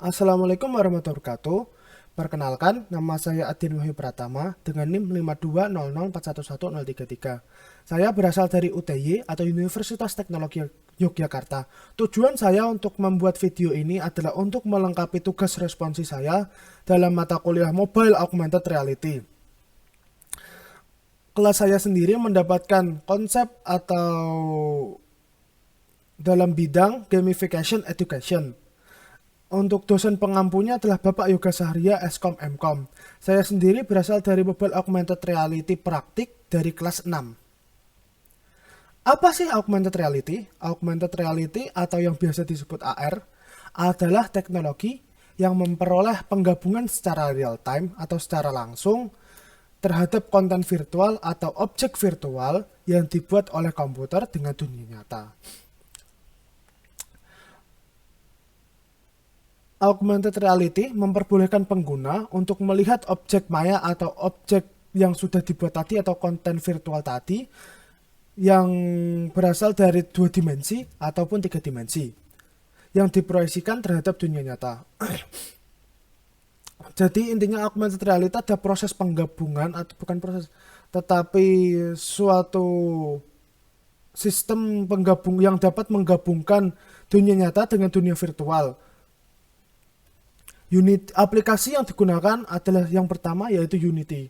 Assalamualaikum warahmatullahi wabarakatuh. Perkenalkan, nama saya Adin Wahyu Pratama dengan NIM 5200411033. Saya berasal dari UTY atau Universitas Teknologi Yogyakarta. Tujuan saya untuk membuat video ini adalah untuk melengkapi tugas responsi saya dalam mata kuliah Mobile Augmented Reality. Kelas saya sendiri mendapatkan konsep atau dalam bidang gamification education. Untuk dosen pengampunya adalah Bapak Yoga Sahria, Eskom Mkom. Saya sendiri berasal dari Mobile Augmented Reality praktik dari kelas 6. Apa sih Augmented Reality? Augmented Reality atau yang biasa disebut AR adalah teknologi yang memperoleh penggabungan secara real time atau secara langsung terhadap konten virtual atau objek virtual yang dibuat oleh komputer dengan dunia nyata. Augmented reality memperbolehkan pengguna untuk melihat objek maya atau objek yang sudah dibuat tadi atau konten virtual tadi yang berasal dari 2 dimensi ataupun 3 dimensi yang diproyeksikan terhadap dunia nyata. Jadi intinya augmented reality ada proses penggabungan atau bukan proses tetapi suatu sistem penggabung yang dapat menggabungkan dunia nyata dengan dunia virtual. Aplikasi yang digunakan adalah yang pertama yaitu Unity.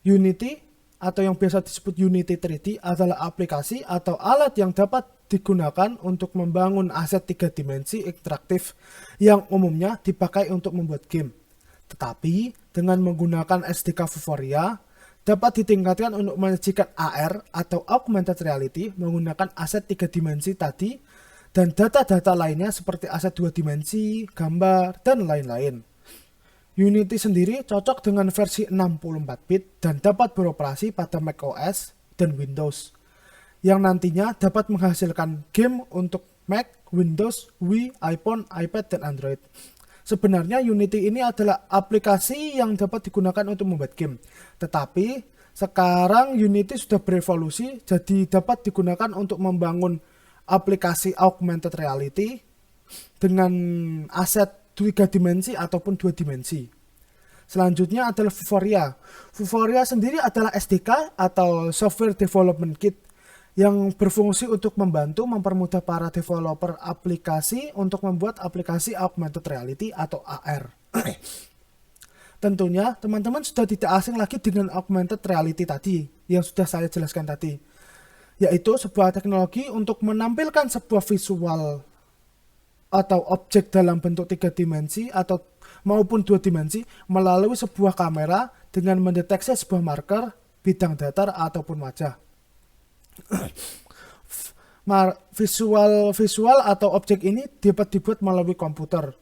Unity atau yang biasa disebut Unity 3D adalah aplikasi atau alat yang dapat digunakan untuk membangun aset 3 dimensi interaktif yang umumnya dipakai untuk membuat game. Tetapi dengan menggunakan SDK Vuforia dapat ditingkatkan untuk menyajikan AR atau Augmented Reality menggunakan aset 3 dimensi tadi dan data-data lainnya seperti aset 2 dimensi, gambar, dan lain-lain. Unity sendiri cocok dengan versi 64-bit dan dapat beroperasi pada macOS dan Windows, yang nantinya dapat menghasilkan game untuk Mac, Windows, Wii, iPhone, iPad, dan Android. Sebenarnya Unity ini adalah aplikasi yang dapat digunakan untuk membuat game, tetapi sekarang Unity sudah berevolusi jadi dapat digunakan untuk membangun aplikasi augmented reality dengan aset 3 dimensi ataupun 2 dimensi. Selanjutnya adalah Vuforia. Vuforia sendiri adalah SDK atau Software Development Kit yang berfungsi untuk membantu mempermudah para developer aplikasi untuk membuat aplikasi augmented reality atau AR. Tentunya teman-teman sudah tidak asing lagi dengan augmented reality tadi yang sudah saya jelaskan tadi, yaitu sebuah teknologi untuk menampilkan sebuah visual atau objek dalam bentuk 3 dimensi atau maupun 2 dimensi melalui sebuah kamera dengan mendeteksi sebuah marker, bidang datar ataupun wajah. Visual atau objek ini dapat dibuat melalui komputer.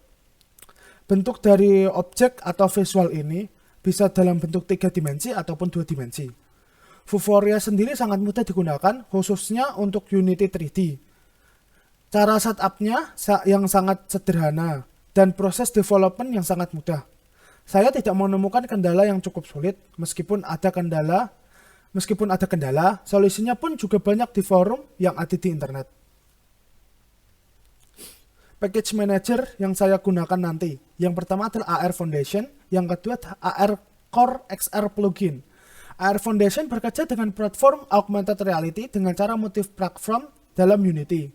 Bentuk dari objek atau visual ini bisa dalam bentuk 3 dimensi ataupun 2 dimensi. Vuforia sendiri sangat mudah digunakan, khususnya untuk Unity 3D. Cara setupnya yang sangat sederhana, dan proses development yang sangat mudah. Saya tidak menemukan kendala yang cukup sulit, meskipun ada kendala, solusinya pun juga banyak di forum yang ada di internet. Package manager yang saya gunakan nanti, yang pertama adalah AR Foundation, yang kedua AR Core XR Plugin. AR Foundation bekerja dengan platform augmented reality dengan cara motif platform dalam Unity.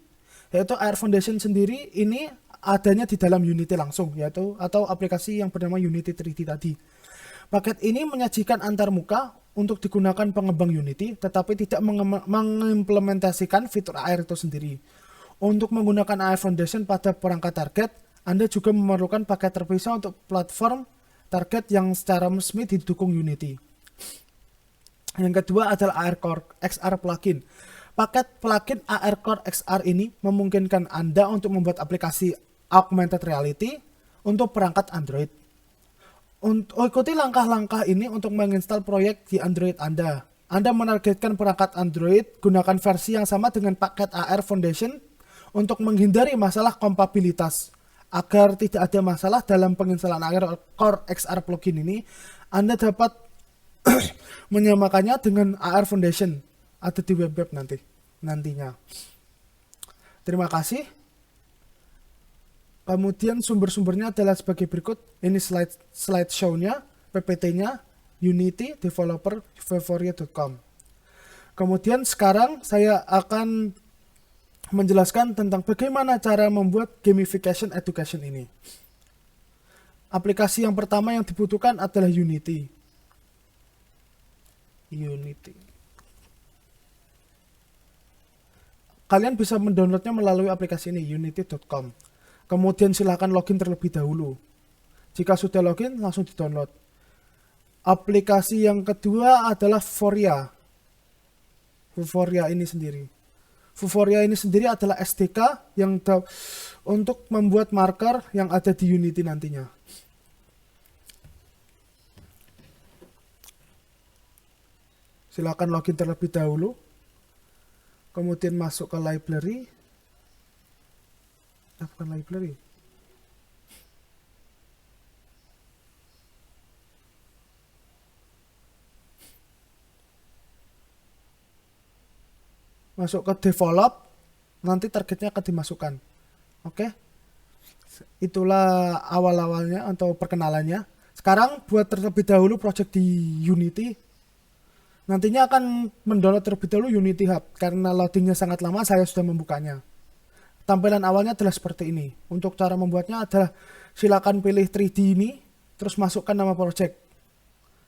Yaitu AR Foundation sendiri ini adanya di dalam Unity langsung, yaitu atau aplikasi yang bernama Unity 3D tadi. Paket ini menyajikan antarmuka untuk digunakan pengembang Unity, tetapi tidak mengimplementasikan fitur AR itu sendiri. Untuk menggunakan AR Foundation pada perangkat target, Anda juga memerlukan paket terpisah untuk platform target yang secara resmi didukung Unity. Yang kedua adalah AR Core XR Plugin. Paket plugin AR Core XR ini memungkinkan Anda untuk membuat aplikasi augmented reality untuk perangkat Android. Untuk ikuti langkah-langkah ini untuk menginstal proyek di Android Anda. Anda menargetkan perangkat Android, gunakan versi yang sama dengan paket AR Foundation untuk menghindari masalah kompatibilitas. Agar tidak ada masalah dalam penginstalan AR Core XR Plugin ini, Anda dapat menyamakannya dengan AR Foundation ada di web nantinya. Terima kasih. Kemudian sumber-sumbernya adalah sebagai berikut. Ini slideshow-nya, PPT-nya, Unity, developer, vuforia.com. Kemudian sekarang saya akan menjelaskan tentang bagaimana cara membuat gamification education ini. Aplikasi yang pertama yang dibutuhkan adalah Unity. Kalian bisa mendownloadnya melalui aplikasi ini, unity.com. Kemudian silahkan login terlebih dahulu. Jika sudah login, langsung di-download. Aplikasi yang kedua adalah Vuforia. Vuforia ini sendiri. Vuforia ini sendiri adalah SDK yang untuk membuat marker yang ada di Unity nantinya. Silakan login terlebih dahulu. Kemudian masuk ke library. Bukan library. Masuk ke develop, nanti targetnya akan dimasukkan. Oke. Itulah awal-awalnya atau perkenalannya. Sekarang buat terlebih dahulu project di Unity. Nantinya akan mendownload terlebih dahulu Unity Hub. Karena loadingnya sangat lama, saya sudah membukanya. Tampilan awalnya adalah seperti ini. Untuk cara membuatnya adalah silakan pilih 3D ini, terus masukkan nama project.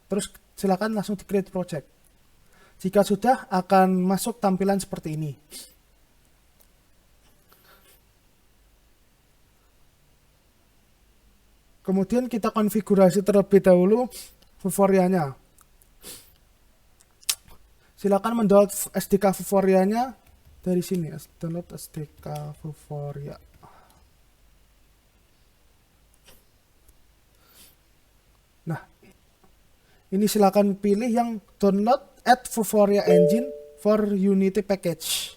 Terus silakan langsung di create project. Jika sudah, akan masuk tampilan seperti ini. Kemudian kita konfigurasi terlebih dahulu Vuforia-nya. Silakan mendownload SDK Vuforia-nya dari sini. Download SDK Vuforia. Nah, ini silakan pilih yang download Add Vuforia Engine for Unity Package.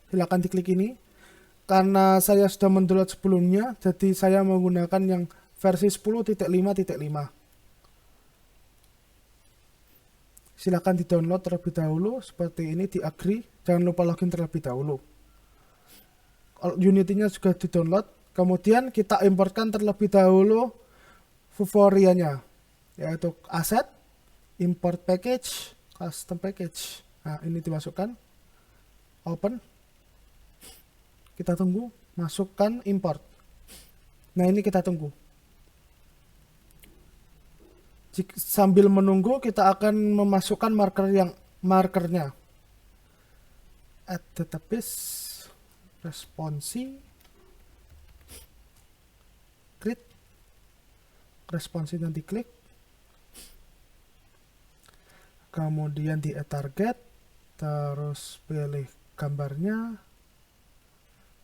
Silakan diklik ini. Karena saya sudah mendownload sebelumnya, jadi saya menggunakan yang versi 10.5.5. Silakan di-download terlebih dahulu seperti ini, di agree. Jangan lupa login terlebih dahulu. Unity-nya juga di-download. Kemudian kita importkan terlebih dahulu Vuforia-nya, yaitu asset, import package, custom package. Nah, ini dimasukkan. Open. Kita tunggu, masukkan import. Nah, ini kita tunggu. Sambil menunggu, kita akan memasukkan markernya. Add database, responsi, create, responsi dan diklik. Kemudian di add target, terus pilih gambarnya,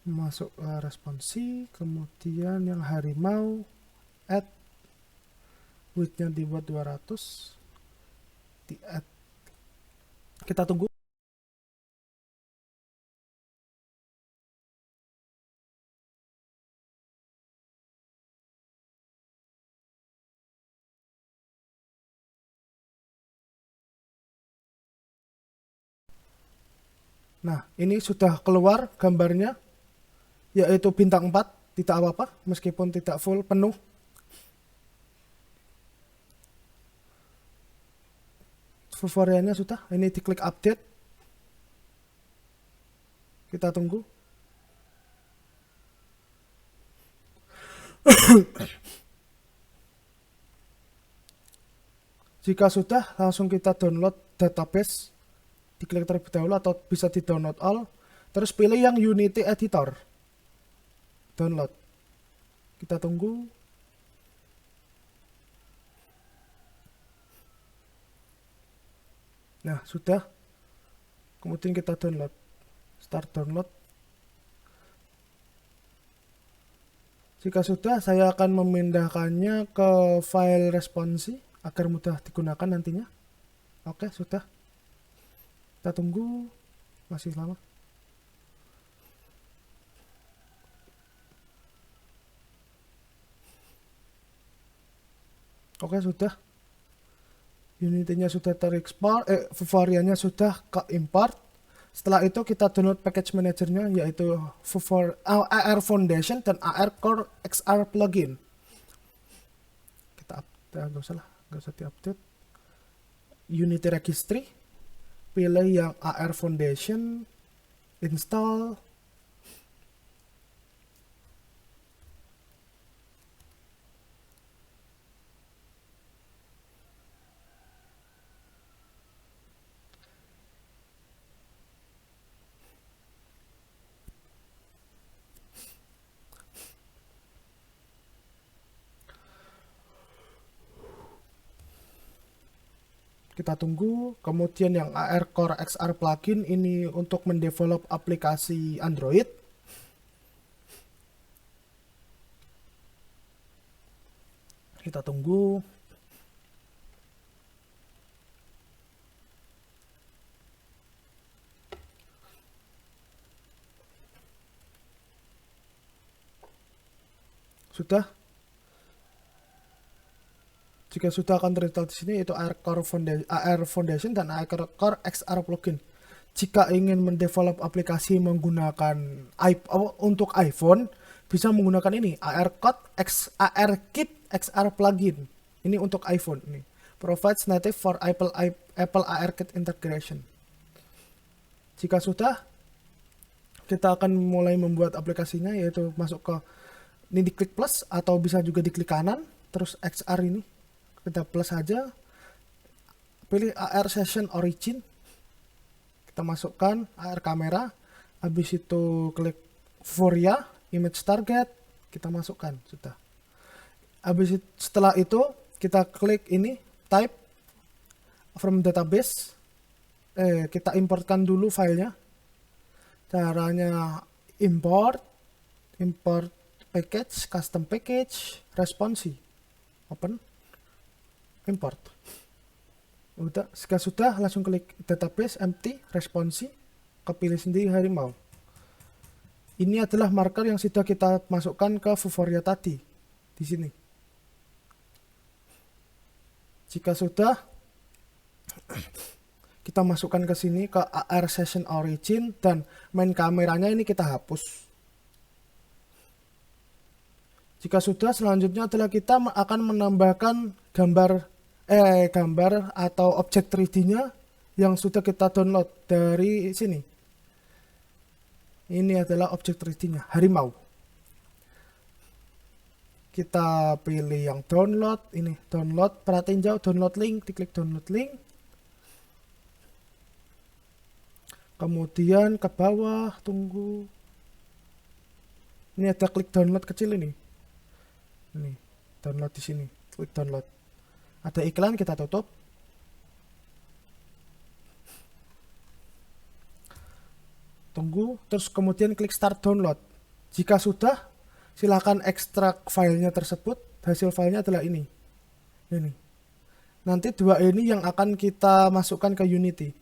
masuk ke responsi, kemudian yang harimau, add, width-nya dibuat 200, di add. Kita tunggu. Nah, ini sudah keluar gambarnya, yaitu bintang 4, tidak apa-apa, meskipun tidak full, penuh. Vuforia-nya sudah, ini diklik update. Kita tunggu. Jika sudah, langsung kita download database. Diklik terlebih dahulu atau bisa di download all. Terus pilih yang Unity Editor. Download. Kita tunggu. Nah, sudah. Kemudian kita download. Start download. Jika sudah, saya akan memindahkannya ke file responsi agar mudah digunakan nantinya. Oke, sudah. Kita tunggu. Masih lama. Oke, sudah. Unity-nya sudah terekspor, Vuforia-nya sudah ke import. Setelah itu kita download package manajernya, yaitu AR Foundation dan AR Core XR plugin. Kita nggak usah diupdate. Unity Registry, pilih yang AR Foundation, install. Kita tunggu. Kemudian yang AR Core XR plugin ini untuk mendevelop aplikasi Android. Kita tunggu. Sudah. Jika sudah akan terinstall di sini itu AR Foundation dan AR Core XR plugin. Jika ingin mendevelop aplikasi menggunakan untuk iPhone, bisa menggunakan ini AR Kit XR plugin. Ini untuk iPhone ini. Provides native for Apple AR Kit integration. Jika sudah, kita akan mulai membuat aplikasinya, yaitu masuk ke ini, diklik plus atau bisa juga diklik kanan, terus XR ini kita plus saja, pilih AR Session Origin, kita masukkan AR kamera, habis itu klik Vuforia Image Target, kita masukkan. Sudah. Setelah itu kita klik ini type from database, kita importkan dulu filenya. Caranya import package, custom package, responsi, open, import. Udah, jika sudah langsung klik database, empty, responsi, kepilih sendiri harimau. Ini adalah marker yang sudah kita masukkan ke Vuforia tadi di sini. Jika sudah, kita masukkan ke sini ke AR Session Origin dan main kameranya ini kita hapus. Jika sudah, selanjutnya adalah kita akan menambahkan gambar atau objek 3D-nya yang sudah kita download dari sini. Ini adalah objek 3D-nya, harimau. Kita pilih yang download, ini download, perhatiin jauh, download link, diklik download link. Kemudian ke bawah, tunggu. Ini ada klik download kecil ini. Ini, download di sini, klik download. Ada iklan, kita tutup. Tunggu, terus kemudian klik start download. Jika sudah, silakan ekstrak filenya tersebut. Hasil filenya adalah ini. Ini. Nanti dua ini yang akan kita masukkan ke Unity.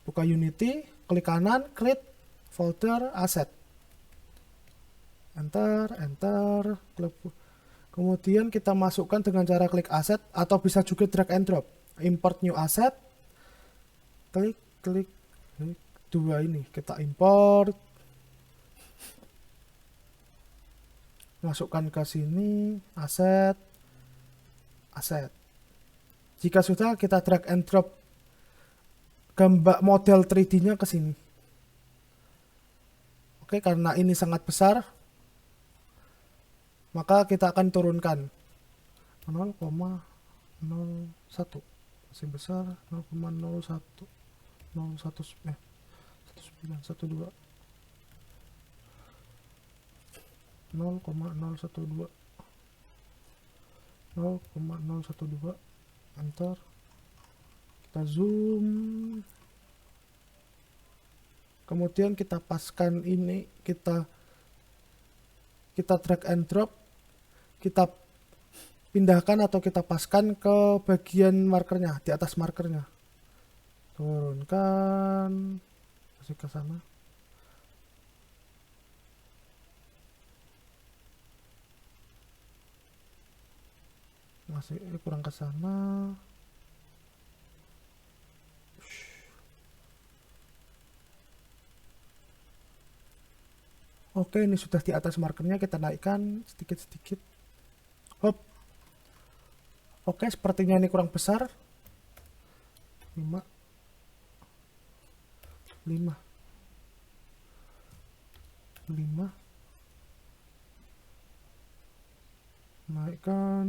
Buka Unity, klik kanan, create folder asset. Enter. Kemudian kita masukkan dengan cara klik asset atau bisa juga drag and drop. Import new asset. Klik dua ini kita import. Masukkan ke sini asset. Jika sudah, kita drag and drop gambar model 3D-nya ke sini. Oke, karena ini sangat besar, maka kita akan turunkan 0,01, masih besar, 0,01, 0,12, 0,012, enter. Kita zoom, kemudian kita paskan ini, kita drag and drop, kita pindahkan atau kita paskan ke bagian markernya, di atas markernya. Turunkan, masih ke sana. Masih kurang ke sana. Oke, ini sudah di atas markernya, kita naikkan sedikit-sedikit. Hop. Oke, sepertinya ini kurang besar. 5 5 5 naikkan.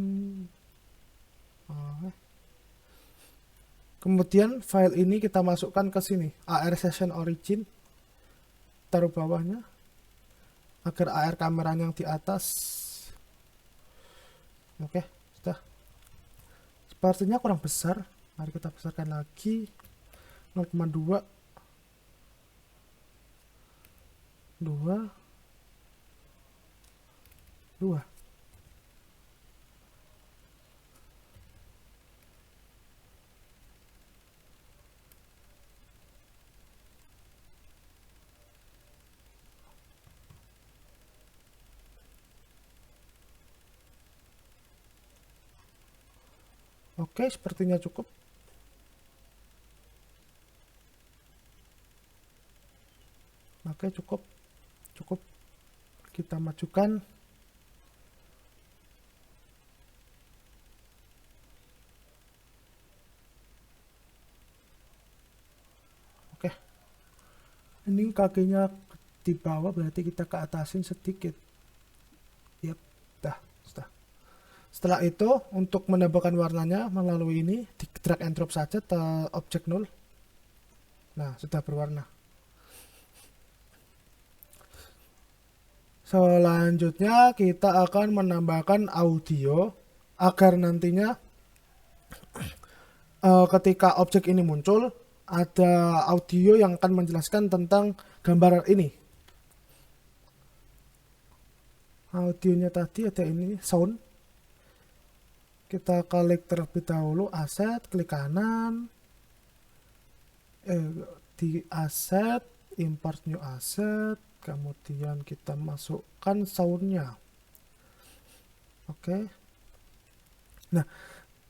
Kemudian file ini kita masukkan ke sini, AR Session Origin, taruh bawahnya agar AR kameranya yang di atas. Oke, sudah. Sepertinya kurang besar, mari kita besarkan lagi. 0,2 2 2. Oke, sepertinya cukup. Oke, cukup. Cukup. Kita majukan. Oke. Ini kakinya di bawah, berarti kita ke atasin sedikit. Yap, dah, sudah. Setelah itu, untuk menambahkan warnanya melalui ini, di drag and drop saja ke objek 0. Nah, sudah berwarna. Selanjutnya kita akan menambahkan audio agar nantinya ketika objek ini muncul ada audio yang akan menjelaskan tentang gambar ini. Audionya tadi ada ini, sound. Kita klik terlebih dahulu aset, klik kanan, di aset, import new asset, kemudian kita masukkan soundnya. Oke. Nah,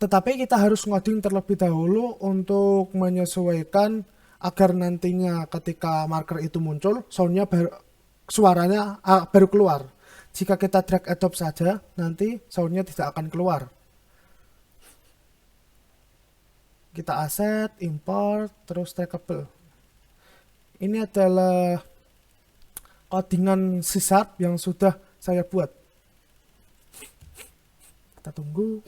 tetapi kita harus ngoding terlebih dahulu untuk menyesuaikan agar nantinya ketika marker itu muncul, soundnya baru, suaranya baru keluar. Jika kita drag and drop saja, nanti soundnya tidak akan keluar. Kita aset, import, terus trackable. Ini adalah codingan C# yang sudah saya buat. Kita tunggu.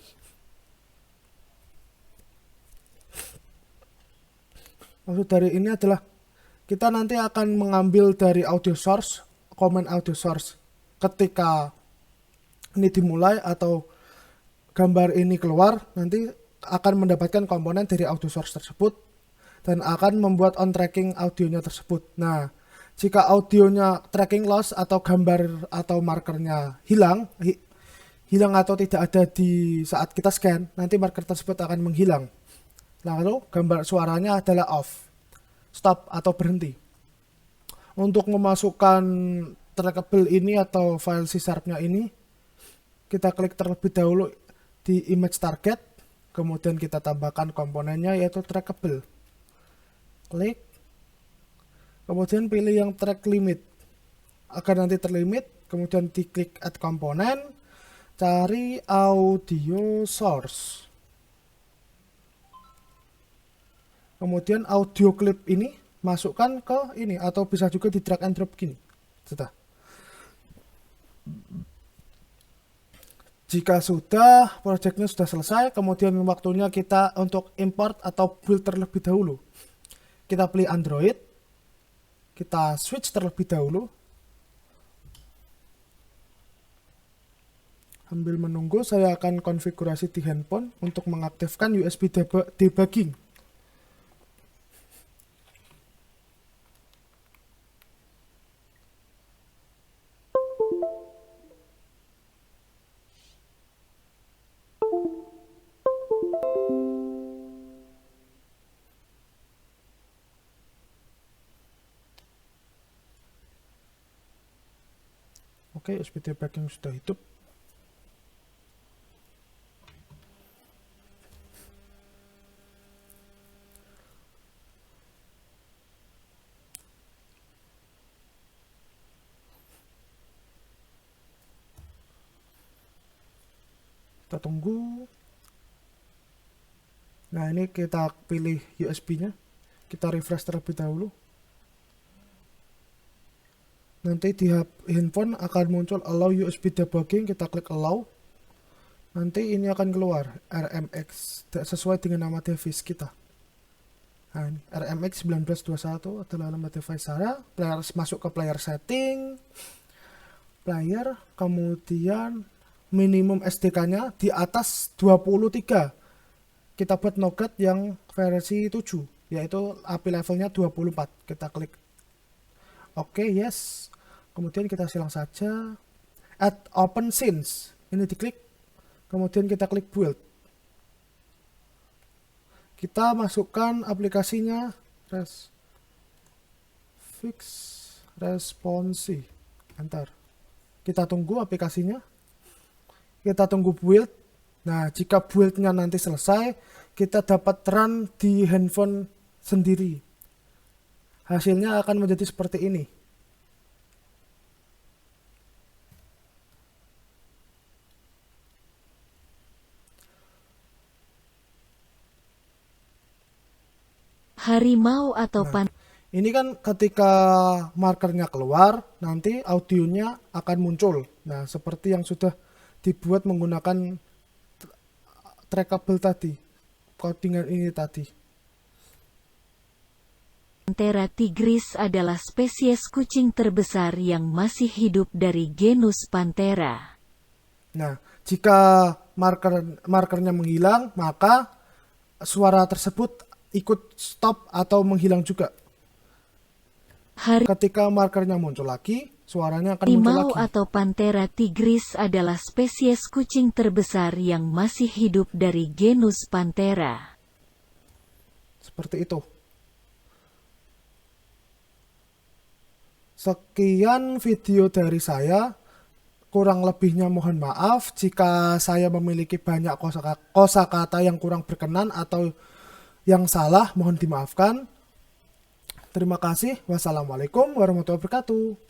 Maksud dari ini adalah kita nanti akan mengambil dari audio source, command audio source. Ketika ini dimulai atau gambar ini keluar, nanti akan mendapatkan komponen dari audio source tersebut dan akan membuat on tracking audionya tersebut. Nah, jika audionya tracking loss atau gambar atau markernya hilang atau tidak ada di saat kita scan, nanti marker tersebut akan menghilang. Lalu gambar suaranya adalah off, stop atau berhenti. Untuk memasukkan trackable ini atau file C#-nya ini, kita klik terlebih dahulu di image target, kemudian kita tambahkan komponennya yaitu trackable. Klik, kemudian pilih yang track limit agar nanti terlimit, kemudian diklik add komponen, cari audio source, kemudian audio clip ini masukkan ke ini atau bisa juga di drag and drop gini. Sudah. Jika sudah, projectnya sudah selesai, kemudian waktunya kita untuk import atau build terlebih dahulu. Kita pilih Android, kita switch terlebih dahulu. Sambil menunggu, saya akan konfigurasi di handphone untuk mengaktifkan USB debugging. Oke, USB debugging sudah hidup. Kita tunggu. Nah, ini kita pilih USB-nya. Kita refresh terlebih dahulu. Nanti di handphone akan muncul allow USB debugging. Kita klik allow. Nanti ini akan keluar RMX sesuai dengan nama device kita. Nah, ini RMX 1921 adalah nama device saya. Player, masuk ke player setting. Player, kemudian minimum SDK-nya di atas 23. Kita buat Nougat yang versi 7, yaitu API levelnya 24. Kita klik oke, yes. Kemudian kita silang saja add open scenes. Ini diklik. Kemudian kita klik build. Kita masukkan aplikasinya fix responsive. Enter. Kita tunggu aplikasinya. Kita tunggu build. Nah, jika build-nya nanti selesai, kita dapat run di handphone sendiri. Hasilnya akan menjadi seperti ini. Harimau atau Ini kan ketika markernya keluar, nanti audionya akan muncul. Nah, seperti yang sudah dibuat menggunakan trackable tadi, codingan ini tadi. Panthera tigris adalah spesies kucing terbesar yang masih hidup dari genus Panthera. Nah, jika markernya menghilang, maka suara tersebut ikut stop atau menghilang juga. Ketika markernya muncul lagi, suaranya akan muncul Harimau lagi. atau Panthera tigris adalah spesies kucing terbesar yang masih hidup dari genus Panthera. Seperti itu. Sekian video dari saya. Kurang lebihnya mohon maaf jika saya memiliki banyak kosakata yang kurang berkenan atau yang salah, mohon dimaafkan. Terima kasih. Wassalamualaikum warahmatullahi wabarakatuh.